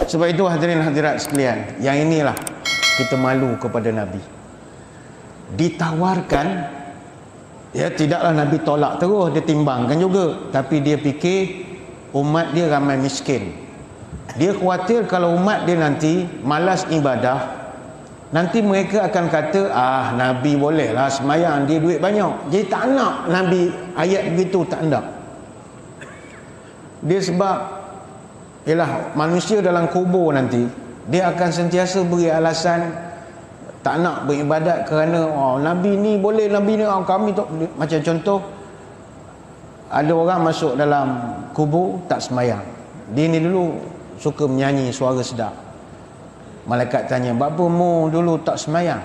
Sebab itu hadirin hadirat sekalian, yang inilah kita malu kepada Nabi. Ditawarkan, ya tidaklah Nabi tolak terus, dia timbangkan juga, tapi dia fikir umat dia ramai miskin. Dia khawatir kalau umat dia nanti malas ibadah, nanti mereka akan kata, Nabi bolehlah semayang, dia duit banyak. Jadi tak nak Nabi ayat begitu, tak nak. Dia sebab ialah manusia dalam kubur nanti, dia akan sentiasa beri alasan tak nak beribadat kerana Nabi ni boleh, Nabi ni kami tak. Macam contoh, ada orang masuk dalam kubur tak semayang. Dia ni dulu suka menyanyi suara sedap. Malaikat tanya, "Bapa mu dulu tak semayang?"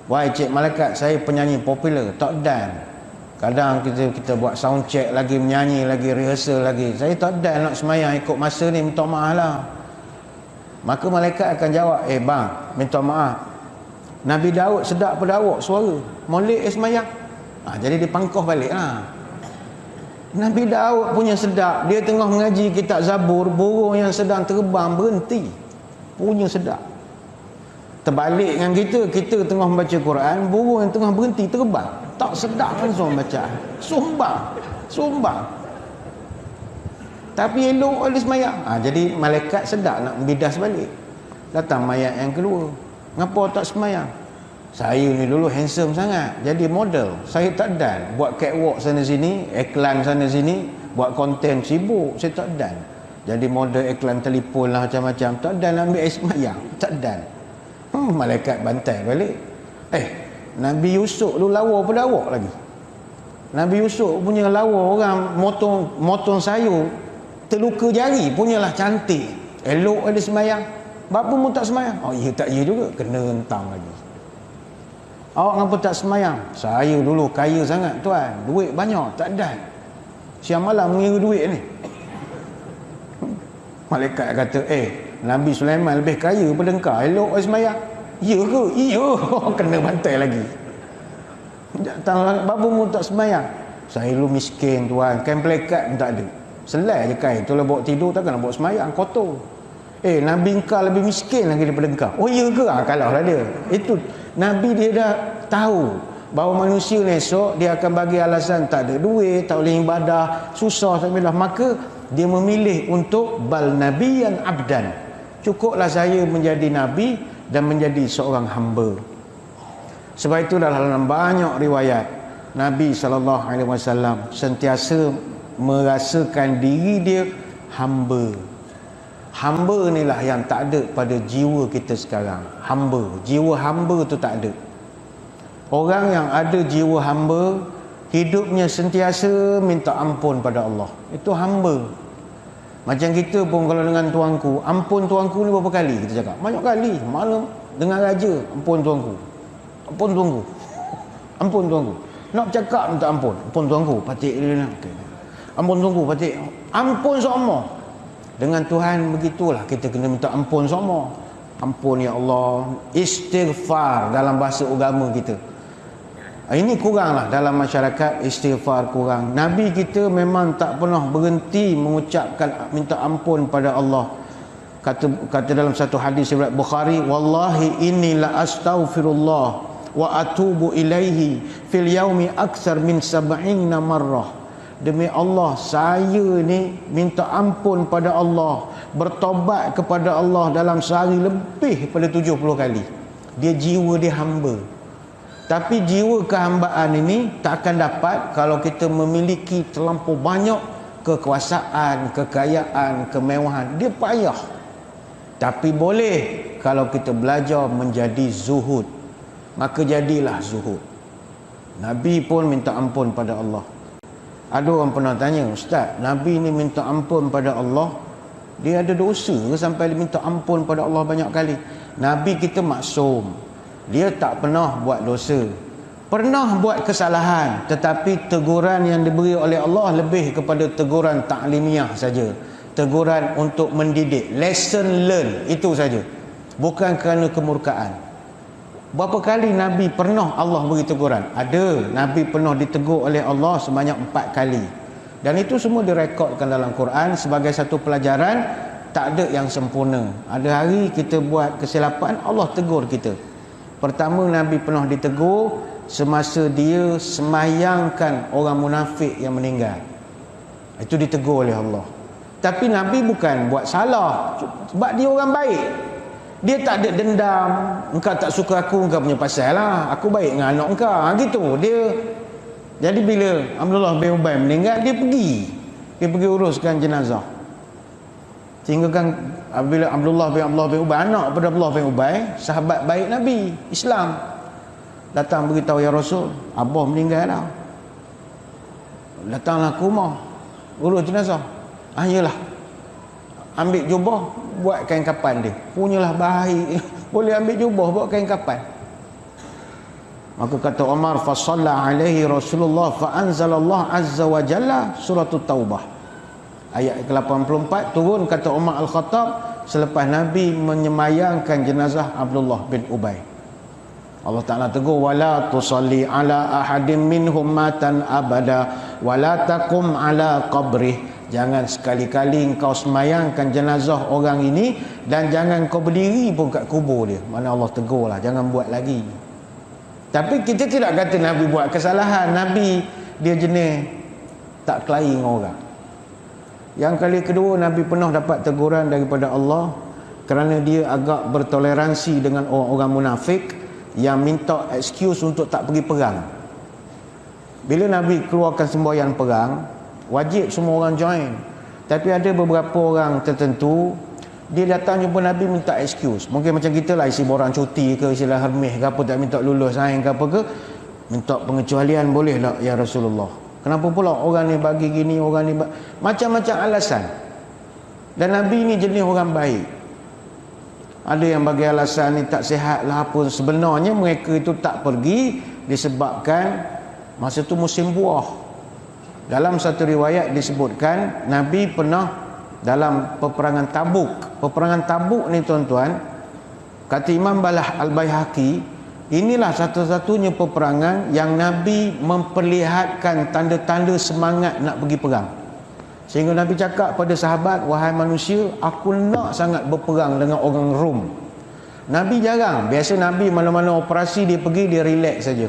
"Wahai cik malaikat, saya penyanyi popular, tak dan. Kadang kita buat sound check lagi, menyanyi lagi, rehearsal lagi. Saya tak dan nak semayang ikut masa ni, minta maaf lah." Maka malaikat akan jawab, bang, minta maaf, Nabi Daud sedap pada awak suara, molek semayang. Jadi dia pangkoh balik lah. Nabi Daud punya sedap, dia tengah mengaji kitab Zabur, burung yang sedang terbang berhenti, punya sedap. Terbalik dengan kita tengah membaca Quran, burung yang tengah berhenti terbang, tak sedap langsung bacaan, sumbang. Tapi elok oleh semayang. Jadi malaikat sedap nak membidas balik. Datang mayat yang kedua, "Ngapa tak semayang?" "Saya ni dulu handsome sangat, jadi model. Saya tak dan buat catwalk sana sini, iklan sana sini, buat konten sibuk. Saya tak dan jadi model iklan telefon lah macam-macam. Tak dan ambil air semayang, tak dan." Malaikat bantai balik. Nabi Yusuf lu lawa pada awak lagi. Nabi Yusuf punya lawa orang motong sayur, terluka jari, punyalah cantik, elok ada semayang. Bapa mu tak semayang? Ya tak ya juga, kena rentang lagi. "Awak ngapa tak semayang?" "Saya dulu kaya sangat tuan, duit banyak, tak dan. Siang malam mengira duit ni." Malaikat kata, Nabi Sulaiman lebih kaya daripada engkau, elok ada semayang. "Ya ke?" "Ya." Kena bantai lagi. "Bapa mu tak semayang?" "Saya dulu miskin tuan, kain pelekat pun tak ada. Selai je kain, tu lah bawa tidur, takkan nak bawa semayang, kotor." Nabi engkau lebih miskin lagi daripada engkau." "Oh ya ke?" Kalaulah dia. Itu Nabi dia dah tahu bahawa manusia ni esok dia akan bagi alasan tak ada duit, tak boleh ibadah, susah tak boleh. Maka dia memilih untuk bal nabiyan abdan. Cukuplah saya menjadi nabi dan menjadi seorang hamba. Sebab itu dalam banyak riwayat Nabi SAW sentiasa merasakan diri dia hamba. Hamba inilah yang tak ada pada jiwa kita sekarang. Hamba, jiwa hamba tu tak ada. Orang yang ada jiwa hamba, hidupnya sentiasa minta ampun pada Allah, itu hamba. Macam kita pun kalau dengan tuanku, ampun tuanku ni berapa kali kita cakap? Banyak kali. Malam dengan raja, ampun tuanku, ampun tuanku, ampun tuanku. Nak cakap minta ampun, ampun tuanku, patik dia nak. Ampun tuanku, patik. Ampun semua. Dengan Tuhan begitulah, kita kena minta ampun semua. Ampun ya Allah, istighfar dalam bahasa agama kita. Ini kuranglah dalam masyarakat, istighfar kurang. Nabi kita memang tak pernah berhenti mengucapkan minta ampun pada Allah. Kata dalam satu hadis riwayat Bukhari, "Wallahi inni la astaghfirullah wa atubu ilaihi fil yaumi aktsar min 70 marrah." Demi Allah, saya ni minta ampun pada Allah, bertobat kepada Allah dalam sehari lebih daripada 70 kali. Dia jiwa dia hamba. Tapi jiwa kehambaan ini tak akan dapat kalau kita memiliki terlampau banyak kekuasaan, kekayaan, kemewahan. Dia payah. Tapi boleh kalau kita belajar menjadi zuhud. Maka jadilah zuhud. Nabi pun minta ampun pada Allah. Ada orang pernah tanya, "Ustaz, Nabi ni minta ampun pada Allah, dia ada dosa ke sampai dia minta ampun pada Allah banyak kali?" Nabi kita maksum. Dia tak pernah buat dosa. Pernah buat kesalahan, tetapi teguran yang diberi oleh Allah lebih kepada teguran ta'limiyah saja. Teguran untuk mendidik, lesson learn, itu saja. Bukan kerana kemurkaan. Berapa kali Nabi pernah Allah beri teguran? Ada. Nabi pernah ditegur oleh Allah sebanyak 4 kali. Dan itu semua direkodkan dalam Quran sebagai satu pelajaran tak ada yang sempurna. Ada hari kita buat kesilapan, Allah tegur kita. Pertama, Nabi pernah ditegur semasa dia sembahyangkan orang munafik yang meninggal. Itu ditegur oleh Allah. Tapi Nabi bukan buat salah, sebab dia orang baik. Dia tak ada dendam. Engkau tak suka aku, engkau punya pasal lah. Aku baik dengan anak engkau. Gitu. Dia. Jadi bila Abdullah bin Ubay meninggal, dia pergi uruskan jenazah. Sehingga kan bila Abdullah bin Ubay, anak pada Abdullah bin Ubay, sahabat baik Nabi Islam, datang beritahu, ya Rasul, abah meninggal dah. Datanglah ke rumah, urus jenazah. Yelah, ambil jubah, buat kain kapan dia. Punyalah baik, boleh ambil jubah, buat kain kapan. Maka kata Umar, fa shalla alaihi Rasulullah fa anzalallah azza wa jalla surah Taubah. Ayat ke-84 turun, kata Umar Al-Khattab selepas Nabi menyemayangkan jenazah Abdullah bin Ubay. Allah Ta'ala tegur, wala tusalli ala ahadim minhum matan abada wala taqum ala qabrih. Jangan sekali-kali engkau semayangkan jenazah orang ini dan jangan kau berdiri pun kat kubur dia. Mana Allah tegur lah, jangan buat lagi. Tapi kita tidak kata Nabi buat kesalahan. Nabi dia jenis tak kelahi dengan orang. Yang kali kedua, Nabi pernah dapat teguran daripada Allah kerana dia agak bertoleransi dengan orang-orang munafik yang minta excuse untuk tak pergi perang. Bila Nabi keluarkan semboyan perang, wajib semua orang join. Tapi ada beberapa orang tertentu, dia datang jumpa Nabi minta excuse. Mungkin macam kita lah, isi borang cuti ke, istilah hermih ke apa, tak minta lulus saing ke apa ke, minta pengecualian boleh tak ya Rasulullah? Kenapa pula orang ni bagi gini, orang ni macam-macam alasan. Dan Nabi ni jenis orang baik. Ada yang bagi alasan ni tak sihat lah apa. Sebenarnya mereka itu tak pergi disebabkan masa tu musim buah. Dalam satu riwayat disebutkan Nabi pernah dalam peperangan Tabuk. Peperangan Tabuk ni tuan-tuan, kata Imam Balah Al-Baihaqi, inilah satu-satunya peperangan yang Nabi memperlihatkan tanda-tanda semangat nak pergi perang. Sehingga Nabi cakap pada sahabat, wahai manusia, aku nak sangat berperang dengan orang Rom. Nabi jarang. Biasa Nabi mana-mana operasi dia pergi, dia relax saja.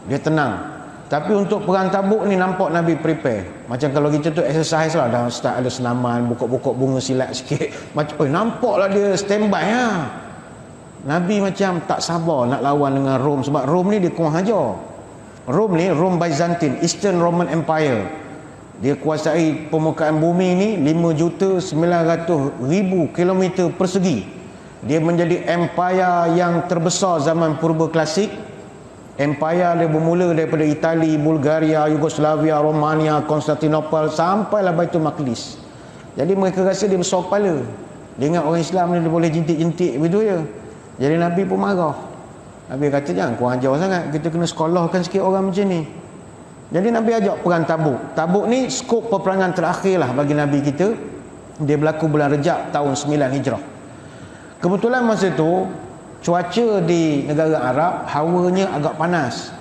Dia tenang. Tapi untuk perang Tabuk ni nampak Nabi prepare. Macam kalau kita tu exercise lah, dah start ada senaman, buka-buka bunga silat sikit. Macam nampaklah dia standby lah. Nabi macam tak sabar nak lawan dengan Rom. Sebab Rom ni dia kurang ajar. Rom ni, Rom Byzantine, Eastern Roman Empire. Dia kuasai permukaan bumi ni 5,900,000 kilometer persegi. Dia menjadi empire yang terbesar zaman purba klasik. Empire dia bermula daripada Itali, Bulgaria, Yugoslavia, Romania, Konstantinopel sampailah Baitul Maqdis. Jadi mereka rasa dia besar kepala. Dia ingat orang Islam ni dia boleh jintik-jintik begitu je. Jadi Nabi pun marah. Nabi kata jangan kurang ajar sangat, kita kena sekolahkan sikit orang macam ni. Jadi Nabi ajak perang Tabuk. Tabuk ni skop peperangan terakhir lah bagi Nabi kita. Dia berlaku bulan Rejab tahun 9 Hijrah. Kebetulan masa tu cuaca di negara Arab hawanya agak panas.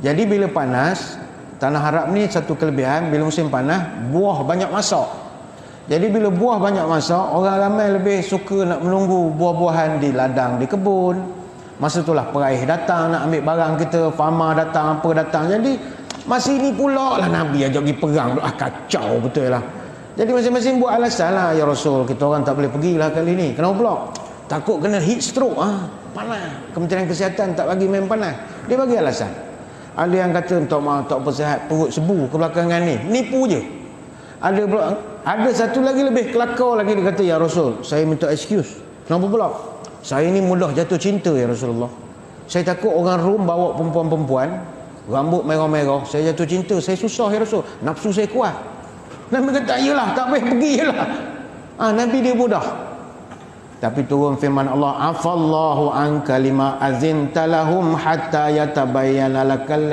Jadi bila panas, tanah Arab ni satu kelebihan, bila musim panas buah banyak masak. Jadi bila buah banyak masak, orang ramai lebih suka nak menunggu buah-buahan di ladang, di kebun. Masa itulah peraih datang nak ambil barang kita, farmer datang, apa datang. Jadi masa ini pula lah Nabi ajak pergi perang. Kacau betul lah. Jadi masing-masing buat alasan lah, ya Rasul, kita orang tak boleh pergilah kali ni. Kenapa pula? Takut kena heat stroke. Panas. Kementerian Kesihatan tak bagi main panas. Dia bagi alasan. Ada yang kata tak mahu, tak bersihat, perut sebu kebelakangan ni. Nipu je. Ada satu lagi lebih kelakar lagi, dia kata, ya Rasul, saya minta excuse. Kenapa pula? Saya ni mudah jatuh cinta ya Rasulullah. Saya takut orang Rom bawa perempuan-perempuan rambut merah-merah, saya jatuh cinta, saya susah ya Rasul, nafsu saya kuat. Nabi kata, iyalah, tak payah pergi lah. Nabi dia mudah. Tapi turun firman Allah, afallahu anka lima azinta lahum hatta yatabayyana lakal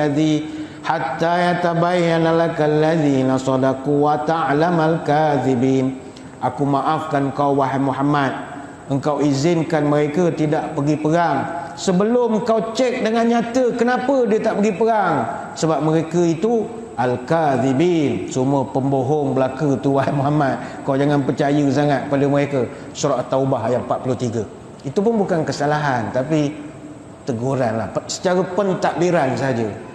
ladzina sadaqu wa ta'lamal kadzibin. Aku maafkan kau wahai Muhammad, engkau izinkan mereka tidak pergi perang sebelum kau cek dengan nyata kenapa dia tak pergi perang. Sebab mereka itu al-kadzibin, semua pembohong belaka tu wahai Muhammad, kau jangan percaya sangat pada mereka. Surah At-Taubah ayat 43. Itu pun bukan kesalahan, tapi teguran lah, secara pentadbiran saja.